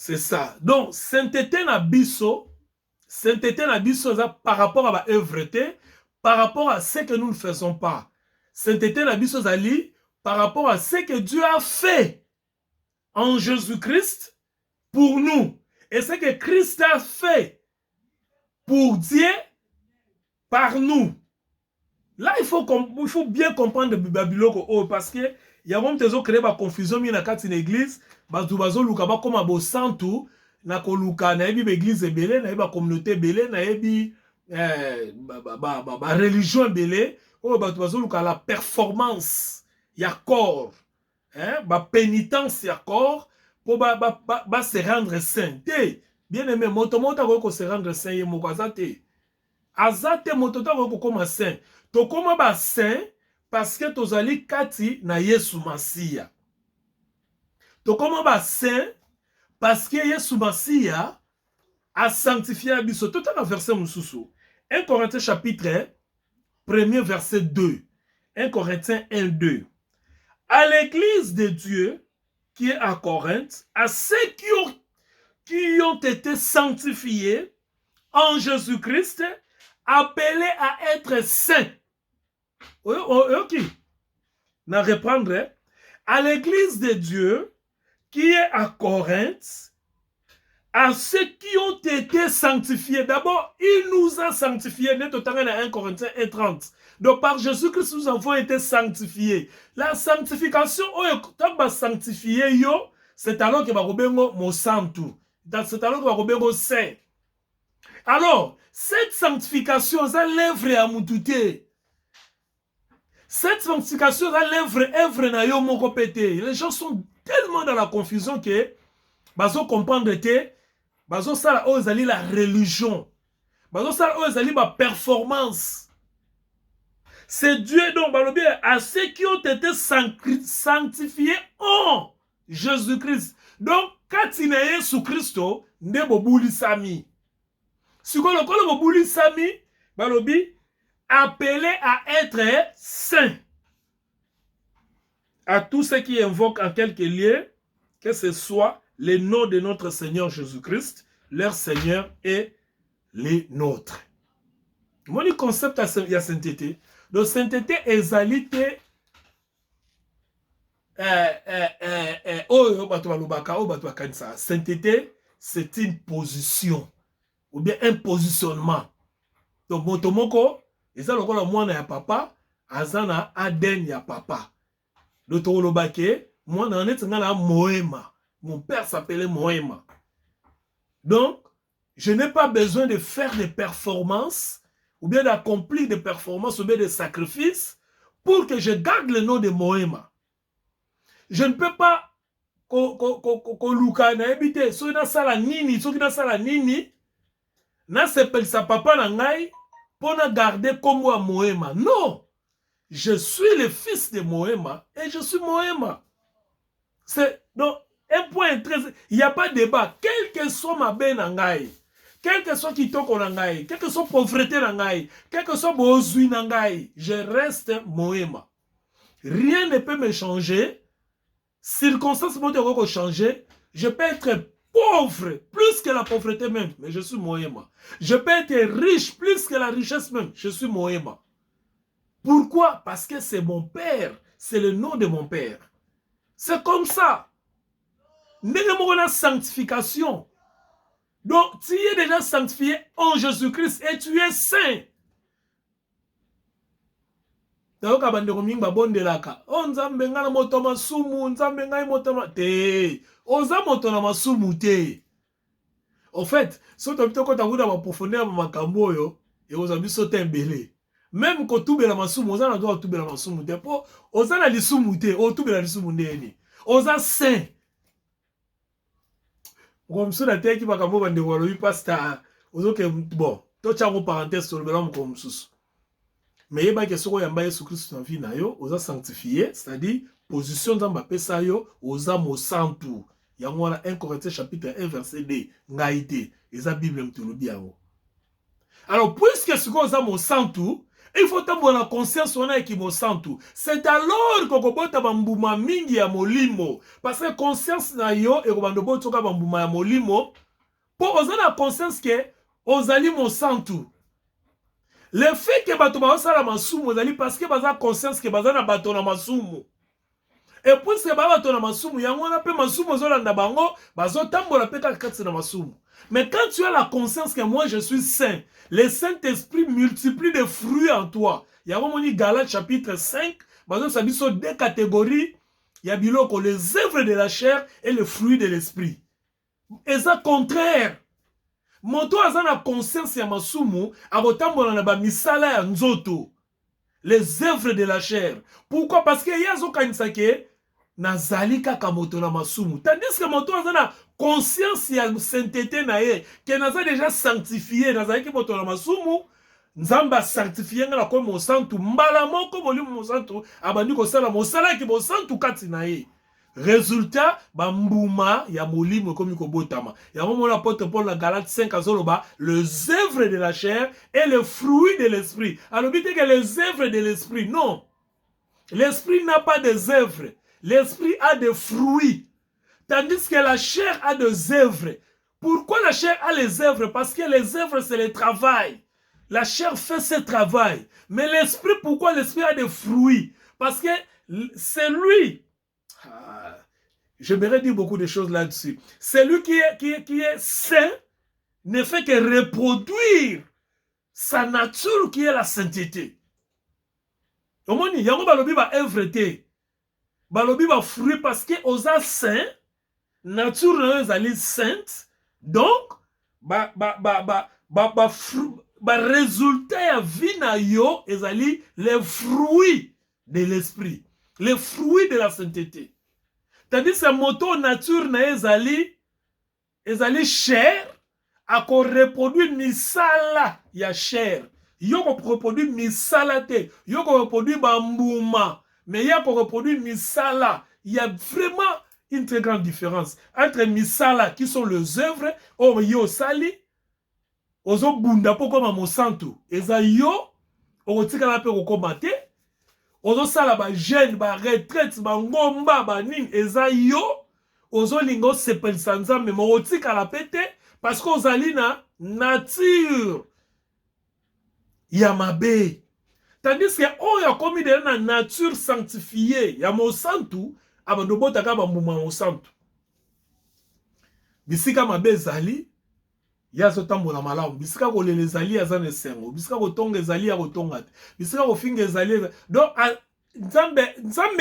C'est ça. Donc, sainteté na biso par rapport à la œuvreté, par rapport à ce que nous ne faisons pas. Sainteté na biso zali par rapport à ce que Dieu a fait en Jésus-Christ pour nous. Et ce que Christ a fait pour Dieu par nous. Là, il faut bien comprendre Babylone parce que il y a même des autres créé la confusion dans la église. Bato bazo luka ba comme abo santu na ko luka na ebi église belé na ba communauté belé na ebi religion belé o bato bazo luka la performance ya corps hein ba pénitence ya corps pour ba se rendre saint. Bien aimé moto ko se rendre saint ye moko azate moto ta ko koma saint. To koma ba saint parce que tozali kati na Yesu Masiya. To comment ba saint parce que Yesu Masiya a sanctifié abiso. Tout un verset mususu. 1 Corinthiens chapitre 1er verset 2. 1 Corinthiens 1 2. À l'église de Dieu qui est à Corinthe, à ceux qui ont été sanctifiés en Jésus-Christ, appelés à être saints. Ok. Na reprendre. À l'église de Dieu qui est à Corinthe, à ceux qui ont été sanctifiés. D'abord, il nous a sanctifiés. Net au 1 Corinthiens 1:30. Donc, par Jésus-Christ, nous avons été sanctifiés. La sanctification, c'est alors que mon santu. C'est alors que mon saint. Alors, cette sanctification, ça l'œuvre à Moutouté. Cette sanctification, ça l'œuvre na yo moko pété. Les gens sont tellement dans la confusion que bazo comprendre que bazo sala ozali la religion, bazo sala ozali ba performance. C'est Dieu donc balobi à ceux qui ont été sanctifiés en Jésus-Christ. Donc quand il est Jésus Christo nde bobuli sami. Siko le bobuli sami balobi appelé à être saint. À tous ceux qui invoquent en quelque lieu, que ce soit le nom de notre Seigneur Jésus-Christ, leur Seigneur et les nôtres. Mon concept à la sainteté. Donc, sainteté est sainteté, c'est une position ou bien un positionnement. Donc, motomoko, et ça, le moi na papa, azana aden ya papa. Moi, Moema. Mon père s'appelait Moema. Donc, je n'ai pas besoin de faire des performances, ou bien d'accomplir des performances, ou bien des sacrifices, pour que je garde le nom de Moema. Je ne peux pas na ebite, so na sala nini, so na sala nini, na s'appelle sa papa na ngai, pour na garder comme moi Moema. Non! Je suis le fils de Moema et je suis Moema. C'est donc un point très... Il n'y a pas de débat. Quel que soit ma ben nangai, quel que soit kitoko nangai, quel que soit pauvreté nangai, quel que soit bozui nangai, je reste Moema. Rien ne peut me changer. Circonstances vont changer. Je peux être pauvre, plus que la pauvreté même, mais je suis Moema. Je peux être riche, plus que la richesse même, je suis Moema. Pourquoi? Parce que c'est mon père. C'est le nom de mon père. C'est comme ça. N'est pas sanctification. Donc, tu es déjà sanctifié en Jésus-Christ et tu es saint. En fait, si tu as profondeur makambo yo, et aux amis sautent un belé. Même quand tu la masumu, on a droit de la masumu. On a les soumoutés, on a les soumoutés. On a saint. Comme ça, la terre qui va comme de voir le pasteur. Bon, toi, tu as une parenthèse sur le ballon comme ça. Mais il y a des choses qui ont été Christ dans la vie, on a sanctifié, c'est-à-dire, position dans ma pesa yo, on a mon santu. Il y a 1 Corinthiens chapitre 1, verset 2. Ngaïté. Et ça, Bible me le dit. Alors, puisque ce qu'on a mon santu, Il faut avoir la conscience on a qui mo santu. C'est alors que kobota bambuma mingi ya molimo. Parce que conscience na yo et kobando botoka bambuma ya molimo. Pour oser la conscience que ozali mo santu. Le fait que bato ba osala masumu ozali parce que baza conscience que baza na bato na masumu. Et puis que bato na masumu yango na pe masumu ozolanda bango bazo tambola pe kati na masumu. Mais quand tu as la conscience que moi je suis saint, le Saint-Esprit multiplie des fruits en toi. Il y a vraiment Galates chapitre 5, ça dit sur deux catégories. Il y a biloko, les œuvres de la chair et les fruits de l'esprit. Et ça contraire. Moto a la conscience ya masumu, abotambola na ba misala ya nzoto. Les œuvres de la chair. Pourquoi? Parce que yazo kanisake nazali kaka moto na masumu. Tandis que moto a la conscience ya sainteté na ye, que naza déjà sanctifié, nazali ki moto na masumu, nzamba sanctifié nga ko mo santu, mbala moko molimo mo santu, abandi ko sala mo sala ki mo santu kati na ye. Résultat, bambuma ya molimo komi ko botama. Ya mo l'apôtre Paul na Galates 5 azoloba, les œuvres de la chair et les fruits de l'esprit. Alors dites que les œuvres de l'esprit, non. L'esprit n'a pas des œuvres. L'esprit a des fruits. Tandis que la chair a des œuvres. Pourquoi la chair a les œuvres? Parce que les œuvres, c'est le travail. La chair fait ce travail. Mais l'esprit, pourquoi l'esprit a des fruits? Parce que c'est lui. J'aimerais dire beaucoup de choses là-dessus. Celui qui est saint ne fait que reproduire sa nature qui est la sainteté. Au moins, il y a un balobi va œuvre te. Balobi va fruit parce que osa saint, nature est sainte. Donc, résultat ya vie na yo ezali les fruits de l'esprit, les fruits de la sainteté. Tandis que moto nature na ezali chair, a ko reproduire misala ya chair. Yo ko reproduire misala te, yo ko reproduire bambuma, mais ya ko reproduire misala. Il y a vraiment une très grande différence entre misala qui sont les œuvres, or yo sali, ozo bunda po koma mosantu, eza yo, otika la pe kokomate, ozo sala ba jeune, ba retraite, ba ngomba, ba ning, eza yo, ozo lingo sepelisa nzambe, mo otika la pete, parce que ozali na nature ya mabe. Tandis que oyo komi de na nature sanctifiée ya mosantu, abandobota ka bambuma mosantu. Bisika mabe zali, ya zotambola malamu. Bisika ko lele zali ya zane sengo. Bisika ko tonga zali ya ko tonga. Bisika ko finge zali. Donc, Nzambe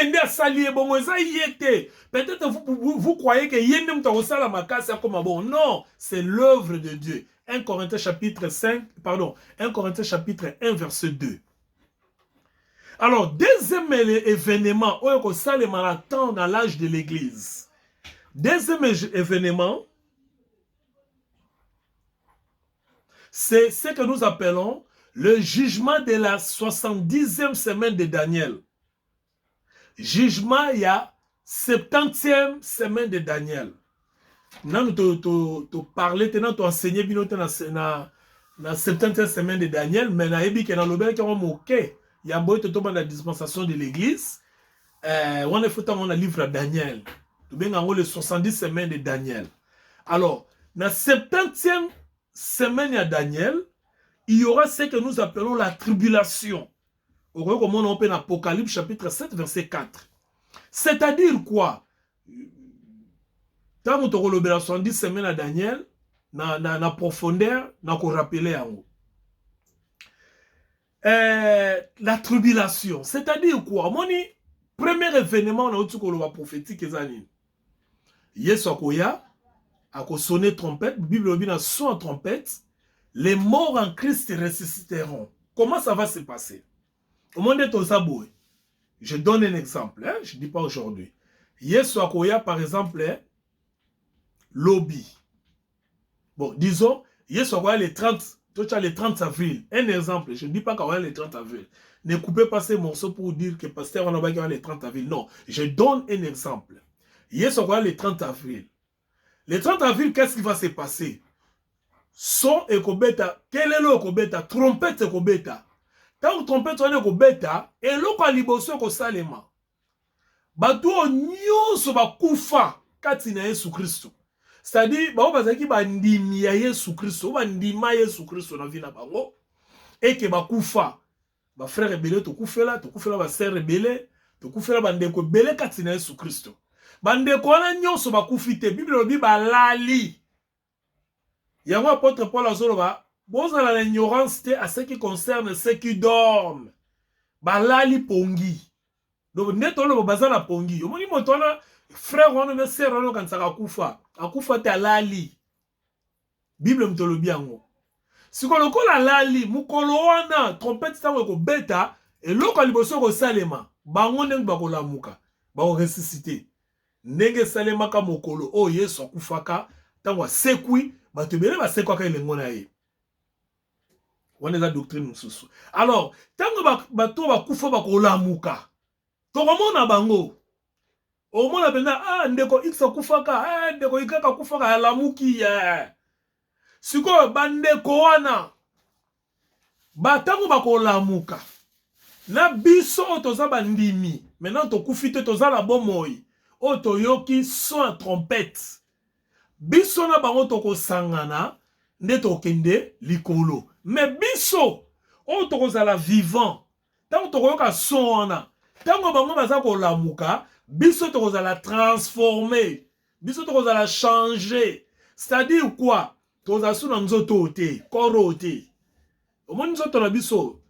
nde asali ebongo eza yete. Peut-être vous croyez que yende mta osala makasi comme bon. Non, c'est l'œuvre de Dieu. 1 Corinthiens chapitre 1 verset 2. Alors, deuxième événement, on a le marathon dans l'âge de l'église. Deuxième événement, c'est ce que nous appelons le jugement de la 70e semaine de Daniel. Jugement, il y a 70e semaine de Daniel. Nous tu parler, tu enseigner bien na 70e semaine de Daniel, mais na ebi que dans le bien qui on moqué. Il y a un boy dans la dispensation de l'église. On est foutu dans le livre de Daniel. Tu bien en les 70 semaines de Daniel. Alors, dans la 70e semaine de Daniel, il y aura ce que nous appelons la tribulation. Au comme on appelle Apocalypse chapitre 7 verset 4. C'est-à-dire quoi? Tant que tu as la 70 semaines à Daniel, na profondeur, na ko rappeler en haut. La tribulation, c'est-à-dire quoi? Mon premier événement on a eu prophétique ezani. Yesu akoya ako sonner trompette, Bible dit na son trompette, les morts en Christ ressusciteront. Comment ça va se passer? Au monde de Tozaboué. Je donne un exemple, hein? Je ne dis pas aujourd'hui. Yesu akoya par exemple lobby. Bon, disons Yesu akoya les 30 le 30 avril, un exemple, je ne dis pas qu'on a le 30 avril. Ne coupez pas ces morceaux pour dire que pasteur on a le 30 avril. Non, je donne un exemple. Hier, on va le 30 avril. Le 30 avril, qu'est-ce qui va se passer? Son et kobeta, quel est le kobeta? Trompette et kobeta. tant que trompette wana ekobeta eloko ya liboso ekosalema bato oyo nyonso bakufa kati na Yesu Kristo. C'est-à-dire bango bazalaki bandimi ya Yesu Kristo, bandima Yesu Kristo na vie na bango eke bakufa bafrère ebele tokufela basere ebele tokufela bandeko ebele kati na Yesu Kristo. Bandeko wana nyonso bakufi te, Bible lobi balali. Yango apôtre Paul azoloba bozala na ignorance te à ce qui concerne ceux qui dorment. Balali pongi. Donc neto lo bazala pongi. Omoni moto wana frère wana me sœur wana kansaka akufa te alali. Bible mtolobi yango. Siko lokola lali mukolo wana trompette tango ko beta eloko liboso ko salema bango ndenge bakolamuka bako ressusciter. Ndenge salema ka mokolo o Yesu akufaka tango sekwi bato bele basekwaka elengo na ye. Wana eza doctrine mosusu. Alors tango bato bakufa bakolamuka tokomona bango omona pena ndeko X akufaka ndeko Y akufaka alamuki siko bandeko wana batango bakolamuka na biso toza bandimi maintenant tokufi te toza la bomoi o toyoki son à trompette biso na bango tokosangana nde tokende likolo mais biso o tokozala vivant tango tokoyoka son wana tango bango baza kolamuka biso tokozala transformé biso tokozala changé. C'est-à-dire quoi? Toza suna nzoto te koro te omoni nzoto na biso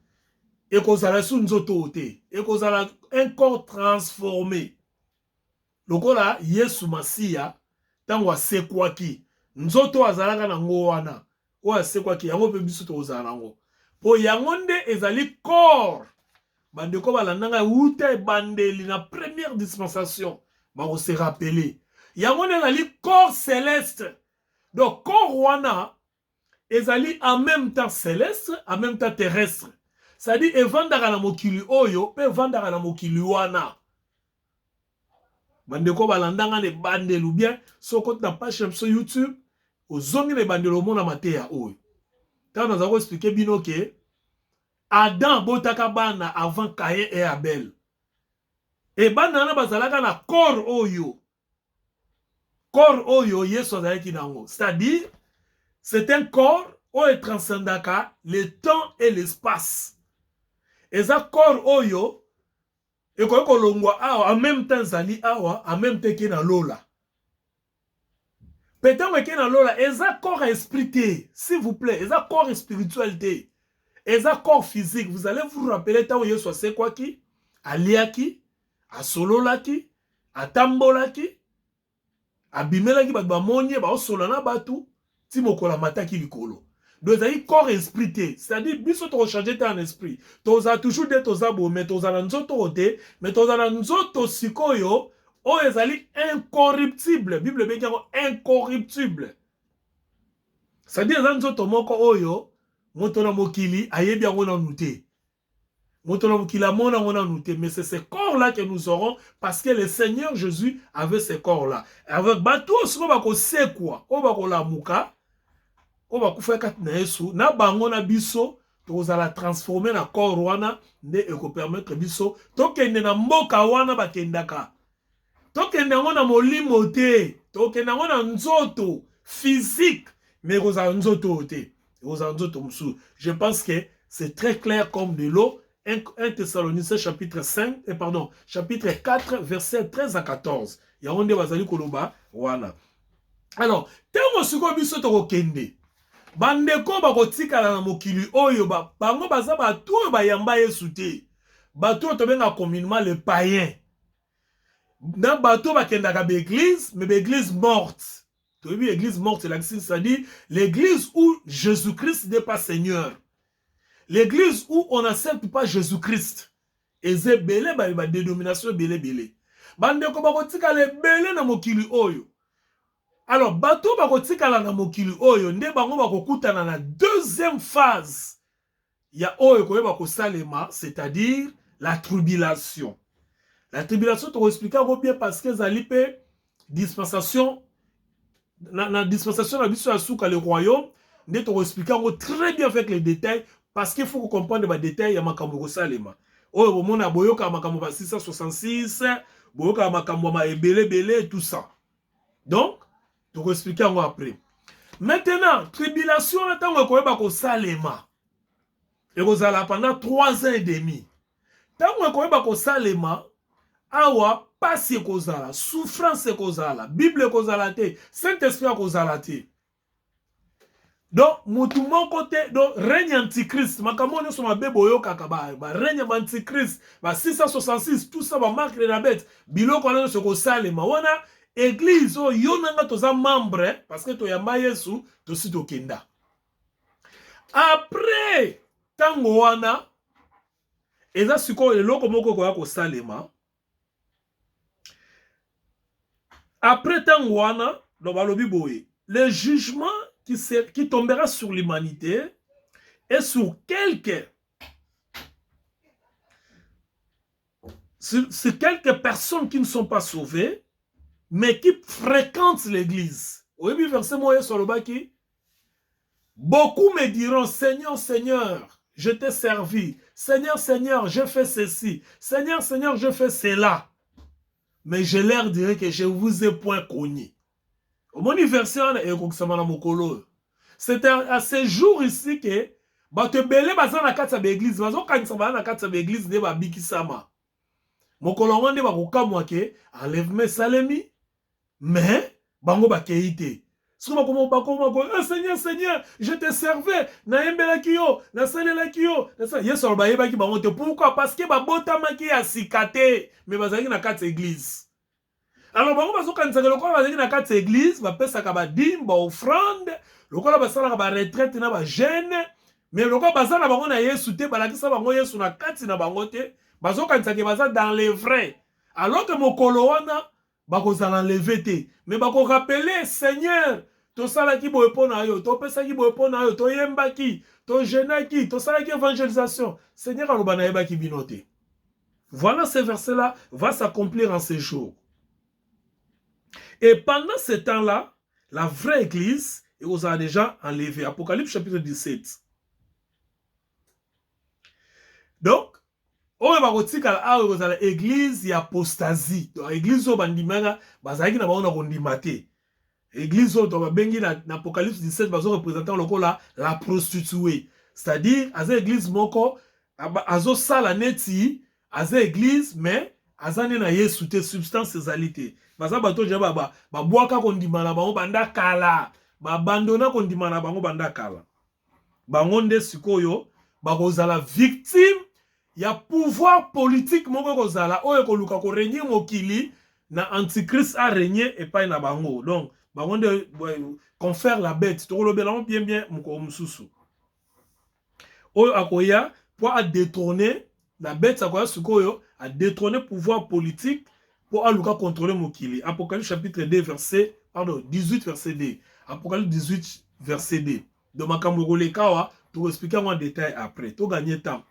ekozala su nzoto te ekozala un corps transformé lokola Yesu Masiya tango asekwaki nzoto azalaka na ngo wana o asekwaki yango pe biso tozala nango po yango nde ezali corps bandeko balandanga uta ebandeli na première dispensation bako se rappeler yango nde ezali corps céleste. Donc corps wana ezali en même temps céleste en même temps terrestre. C'est-à-dire evandaka na mokili oyo pe evandaka na mokili wana. Bandeko balandanga ne bandelu bien soko na page sur YouTube ozongi ne bandelo mona mateya oyo. Tant nous avons expliqué bino ke Adam botaka bana avant Caïn et Abel. Et bana na bazalaka na corps oyo. Corps oyo Yesu azalaki nango. C'est-à-dire c'est un corps oyo transcendaka le temps et l'espace. Et ça corps oyo ekoki kolongwa awa en même temps zali awa en même temps ke na lola. Peut-être que na lola eza corps esprit te, s'il vous plaît, eza corps spirituel te. Eza corps physique, vous allez vous rappeler tant Yesu c'est quoi qui aliaki, asololaki, atambolaki, abimelaki bato bamonye ba osolana batu ti mokola mataki likolo. Donc ezali corps esprit te, c'est-à-dire biso to changer ta en esprit. Toza toujours de toza bo mais toza na nzoto te, mais toza na nzoto sikoyo o ezali incorruptible. Bible bengi yango incorruptible. C'est-à-dire ezali nzoto moko oyo moto na mokili ayebi yango na nute. Moto na mokili amona yango na nute, mais c'est ce corps-là que nous aurons parce que le Seigneur Jésus avait ce corps-là. Avec bato siko bako sekwa, o bako lamuka, o bako fa kat na Yesu, na bango na biso, tozala transformer na corps wana nde eko permettre biso tokende na mboka wana bakendaka. Tokende yango na molimo te, tokende yango na nzoto physique, mais kozala nzoto te. Je pense que c'est très clair comme de l'eau. 1 Thessaloniciens chapitre 5, chapitre 4, verset 13 à 14. Yawonde bazali koloba wana. Alors, tango siko biso to kende. Bandeko bakotikala na mokili oyo bango baza batu oyo bayamba Yesu te. Batu to benga communément le païen. Na batu bakendaka ba église, mais ba église morte. Tu as vu l'église morte, c'est-à-dire l'église où Jésus-Christ n'est pas Seigneur. L'église où on n'accepte pas Jésus-Christ. Et c'est belé, ba dénomination belé. Bandeko bakotika le belé na mokili oyo. Alors, bato bakotika na mokili oyo, nde bango bakokutana na deuxième phase. Ya oyo koyeba ko salema, c'est-à-dire la tribulation. La tribulation, tu vas expliquer bien parce que zalipe dispensation na dispensation na biso ya souka le royaume nde to expliquer très bien avec les détails parce qu'il faut comprendre les détails ya makambo salema. Oyo bomona boyoka makambo ba 666, boyoka makambo ma ebele tout ça. Donc, tu vas expliquer après. Maintenant, tribulation na tango koyeba ko salema. Et kozala pendant 3 ans et demi. Tango koyeba ko salema, awa pasi kozala, souffrance kozala, Bible kozala te, Saint-Esprit kozala te. Donc, mutu mon côté, donc, règne antichrist, makamone sur ma beboyo kakaba, règne antichrist, 666, tout ça, marque la bête, bilo qu'on a ce qu'on salema, wana, église, oh, yonanga toza membre, parce que toyamba yesu, tosi tokenda. Après, tango wana, eza siko eloko moko koya ko salema. Après tango wana, no balobi boye, le jugement qui tombera sur l'humanité et sur quelques personnes qui ne sont pas sauvées, mais qui fréquentent l'église. Au début, verset moyen sur le baki, beaucoup me diront, Seigneur, Seigneur, je t'ai servi. Seigneur, Seigneur, je fais ceci. Seigneur, Seigneur, je fais cela. Mais je leur dirai que je ne vous ai point connu. Mon verset, c'est à ce jour ici que bato belé baza na kati ya l'église, bazo kanisa ba na kati ya l'église de ba bikisama. Mokolo ngande ba kokamwa ke enlèvement salemi, mais bango ba keite. Siko bakoma ko, Seigneur, Seigneur, je te servais, na yembela kiyo, na salela kiyo. Yesu albayeba ki bango te. Pourquoi? Parce que ba botama ki ya sikate, mais bazaki na kati ya église. Alors, bango bazo kanisa ke lokolo bazaki na kati ya église, ba pesa ka ba dîme, ba offrande, lokolo basala ka ba retraite na ba jeune, mais lokolo bazana bango na Yesu te, balakisa bango Yesu na kati na bango te, bazo kanisa ke baza dans les vrais. Alors que mokolo wana bakozala enlevé te, mais bako rappeler Seigneur, to sala ki boye pona yo, to pesa ki boye pona yo, to yemba ki, to jeûna ki, to sala ki évangélisation. Seigneur aloba na yeba ki binote. Voilà, ce verset-là va s'accomplir en ces jours. Et pendant ce temps-là, la vraie église vous a déjà enlevé. Apocalypse chapitre 17. Donc, on va voir l'église et apostasie. L'église au bandimanga, bazaki na baona kondimate. L'église au bengi na Apocalypse 17 bazo représentant la prostituée. C'est-à-dire, à l'église moko, azo sala neti, à l'église, mais azane na yesu te substance ezalité. Baza bato jaba ba boaka kondima na bango banda kala, ba abandona kondima na bango banda kala. Bango nde sikoyo bakozala victime ya pouvoir politique moko kozala oyo koluka ko régner mokili na antichrist a régner et pas na bango. Donc bango nde confère la bête to kolobela bien moko mususu. Oyo akoya pour a détrôner la bête akoya sikoyo a détrôner pouvoir politique pour aluka contrôler mokili. Apocalypse chapitre 2 verset 18 verset 2. Apocalypse 18 verset 2. De makambo kolekawa to expliquer en détail après. To gagner temps.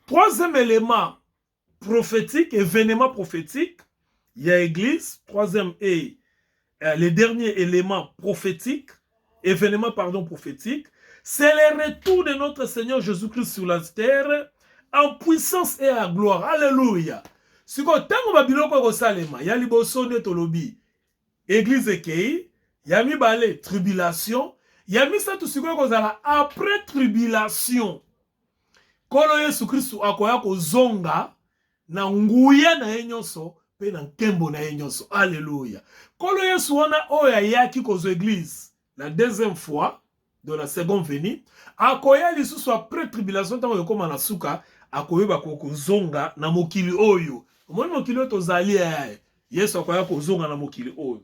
Troisième élément prophétique, événement prophétique, il y a église. Troisième et le dernier élément prophétique, événement prophétique, c'est le retour de notre Seigneur Jésus-Christ sur la terre en puissance et à gloire. Alléluia. Si vous avez un salema, il y a liboso de tolobi, église ekei, il y a mis balé tribulation, il y a mis ça tout ce que après tribulation. Kolo Yesu Kristu akoya kozonga na nguya na enyoso pe na nkembo na enyoso. Alléluia. Kolo Yesu wana oya yaki kozo église la deuxième fois de la seconde venue, akoya lisusu après tribulation tango yokoma na suka, akoyeba kozonga na mokili oyo. Omoni mokili oyo tozali Yesu akoya kozonga na mokili oyo.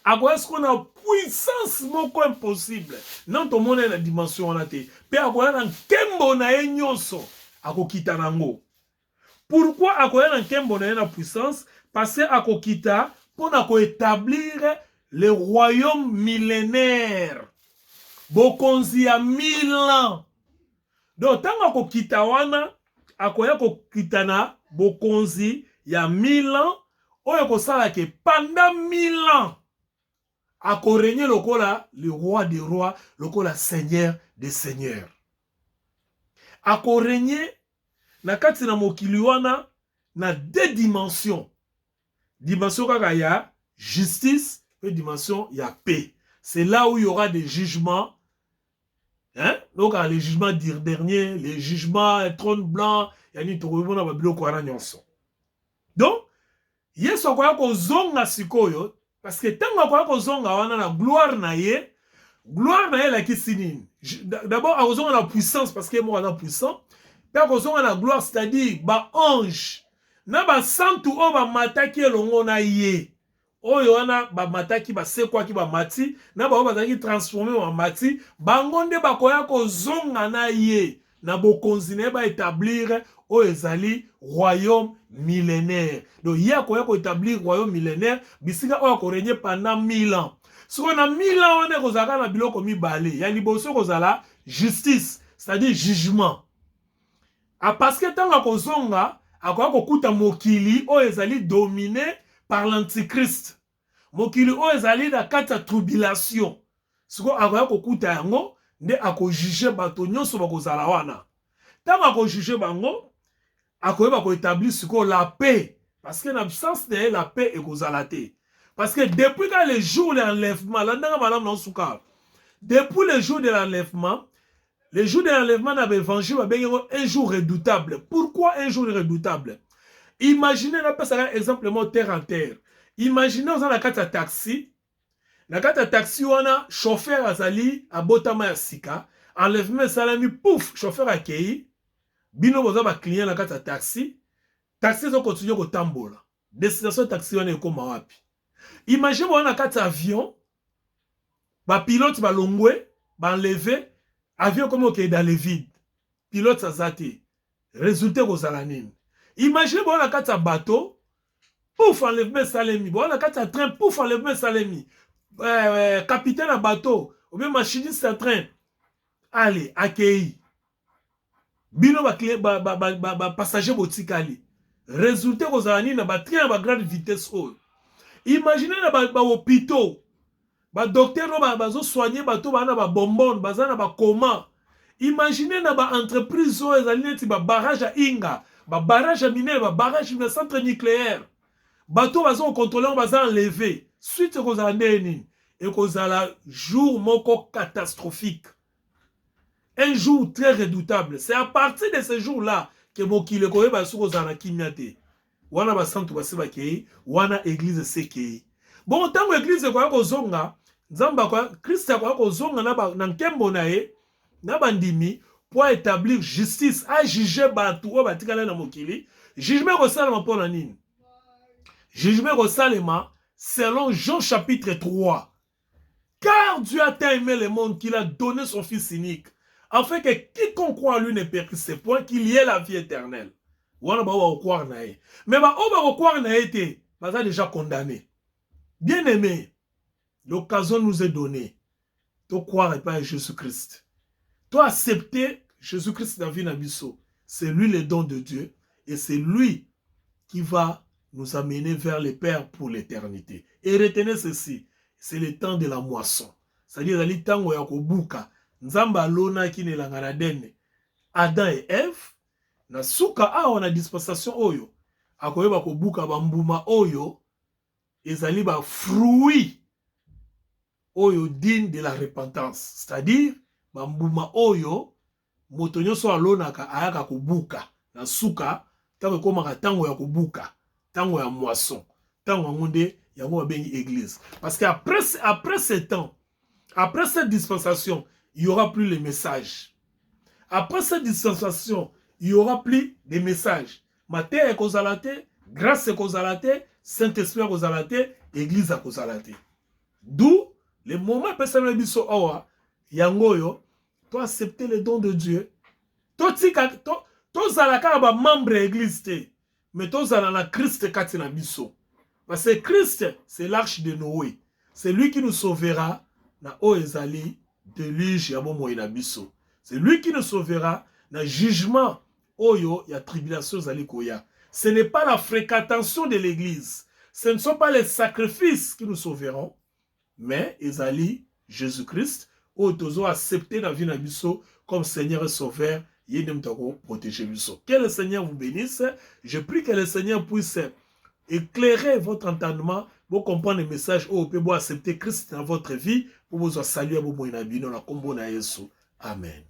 Akoya ce qu'on a puissance moko impossible. Non to mona na dimension wana te. Pe akoya na nkembo na ye nyonso akokita nango. Pourquoi akoya na nkembo na ye na puissance? Parce que akokita pona ko établir le royaume millénaire. Bokonzi ya 1000 ans. Donc tango akokita wana akoya kokita na bokonzi ya 1000 ans oyo kosala ke pendant 1000 ans ako régner lokola le roi des rois, lokola seigneur des seigneurs. akorégner na kati na mokili wana na deux dimensions. Dimension kaka ya justice et dimension ya paix. C'est là où il y aura des jugements. Hein? Donc les jugements derniers, les jugements trône blanc, il y a ni trouvé na babilo kwa nyonso. Donc Yesu akoya ko zonga sikoyo parce que tant akoya ko zonga wana na gloire na ye la kisinine. D'abord akozonga la puissance parce que moi na puissant. Puis akozonga la gloire c'est-à-dire ba ange na ba santu o ba mataki elongo na ye. Oyo wana ba mataki ba sekwa ki ba mati na ba bazaki transformer ba mati bangonde bakoya ko zonga na ye na bokonzi ne ba établir o ezali royaume millénaire. Donc il y a quoi établir royaume millénaire bisika o ko régner pendant 1000 ans. Si on a 1000 ans on est kozaka na biloko mibale ya liboso kozala justice c'est-à-dire jugement. A parce que tant kozonga akoya kokuta mokili o ezali dominé par l'antichrist. Mokili o ezali na kati ya tribulation. Siko akoya kokuta yango nde ako juger bato nyonso bakozala wana. Tant ako juger bango akoyeba ko établir siko la paix parce que en absence de la paix ekozalate. Parce que depuis quand le jour de l'enlèvement, depuis le jour de l'enlèvement, le jour de l'enlèvement dans l'évangile, un jour redoutable. Pourquoi un jour redoutable? Imaginez, on appelle ça exemplement terre en terre. Imaginez, on a la carte à taxi. La carte à taxi, on a chauffeur azali, à botama ya sika. Enlèvement, salami, pouf, chauffeur à kei. Bino, vous avez un client, la carte à taxi. Taxi, on continue au tambola. Destination taxi, on est comme wapi. Imaginez, on a un avion, ba pilote ba longwe, ba enlevé, avion comme ok dans le vide. Pilote sa zate. Résultat aux alanines. Imaginez, on a un bateau, pouf, enlèvement salemi. On a un train, pouf, enlèvement salemi. Capitaine à bateau, ou bien machiniste à train. Allez, accueilli. Bino ba passager botikali. Résultat aux alanines, ba train à grande vitesse haute. Imaginez na hôpitaux, ba docteur bazo soigner bato bana ba bonbon, bazana ba coma. Imaginez na ba entreprise zo ezali ba barrage à Inga, ba barrage à mine, ba barrage de centre nucléaire. Bato bazo contrôler baza enlevé. Suite aux années et kozala jour moko catastrophique. Un jour très redoutable. C'est à partir de ce jour-là que mokile koyeba su kozana kimiate. Wana ba santu baseba kei, wana église sekei. Bon, tant que l'église kwa kozonga, nzamba kwa Christ kwa kozonga na nkembo na ye, na bandimi pour établir justice, à juger batu o batikala na mokili. Jugement ko salema pona nini? Jugement ko salema selon Jean chapitre 3. Car Dieu a tant aimé le monde qu'il a donné son fils unique, afin que quiconque croit en lui ne périsse point, qu'il y ait la vie éternelle. Mais on déjà condamné. Bien aimé, l'occasion nous est donnée. Tu crois pas à Jésus-Christ. Tu accepter Jésus-Christ dans la vie d'Abisso. C'est lui le don de Dieu. Et c'est lui qui va nous amener vers le Père pour l'éternité. Et retenez ceci. C'est le temps de la moisson. C'est-à-dire le temps où il y a Kobuka. Nzamba lona qui ne l'angaradene. Adam et Ève. Na suka on a dispensation oyo akoyeba kobuka bambuma oyo ezali ba fruit oyo digne de la repentance, c'est-à-dire bambuma oyo moto nyonso alonaka ayaka kobuka na suka tango komaka tango ya kobuka, tango ya moisson, tango ngonde yango babengi église. Parce que après ce temps, après cette dispensation, il y aura plus les messages. Après cette dispensation, il n'y aura plus de messages. Matin est kozalate, grâce est kozalate, Saint-Esprit est kozalate, Église est kozalate. D'où le moment personnel biso awa yangoyo, tu acceptes le don de Dieu. Tu zalaka ba membre église te, mais tu zalana Christ katina biso. Parce que Christ, c'est l'arche de Noé. C'est lui qui nous sauvera na o ezali déluge ya bomo ina biso. C'est lui qui nous sauvera na jugement oyo ya tribulation zali koya. Ce n'est pas la fréquentation de l'église. Ce ne sont pas les sacrifices qui nous sauveront, mais ezali Jésus-Christ oyo tozo accepter na vie na biso comme Seigneur et Sauveur protéger biso. Que le Seigneur vous bénisse. Je prie que le Seigneur puisse éclairer votre entendement pour comprendre le message ou pour accepter Christ dans votre vie pour vous saluer à vous. Amen.